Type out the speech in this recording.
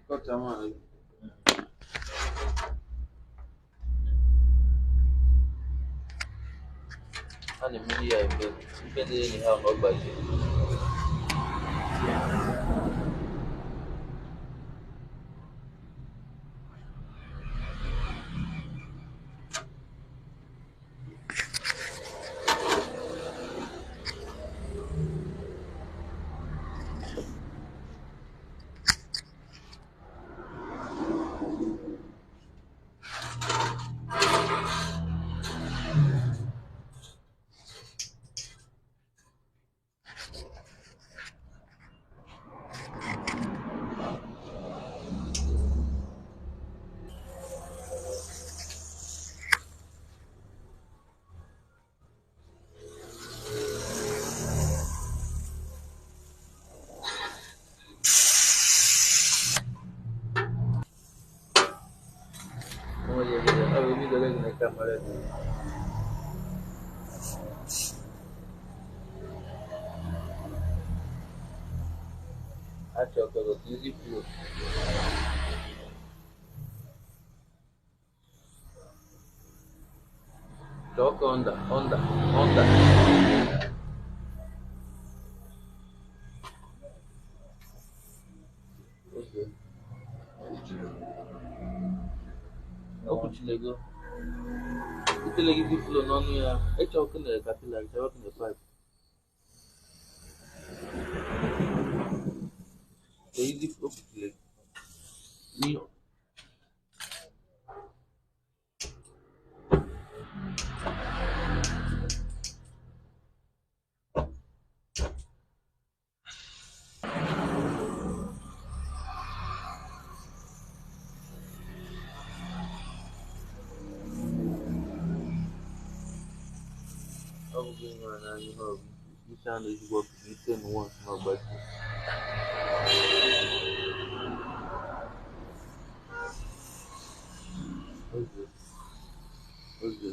Kocaman. A na-emeri ya ebe ife ndị enyi ha na ọgbaji onwe ya ebido ọ bụ ebido gị na kamera dị achọkọrọ ka izi kwuo chọọ ka onda oge o kwuchilego itele gị biflo n'ọnụ ya ịchọkụ na kapilari chọkụ na pipe ka izi o kwuchilego ọ bụghị nwere n'anya ha ọbụ isi anụ ezigbo ọkụ ite n'ụwa na ọgbaji oge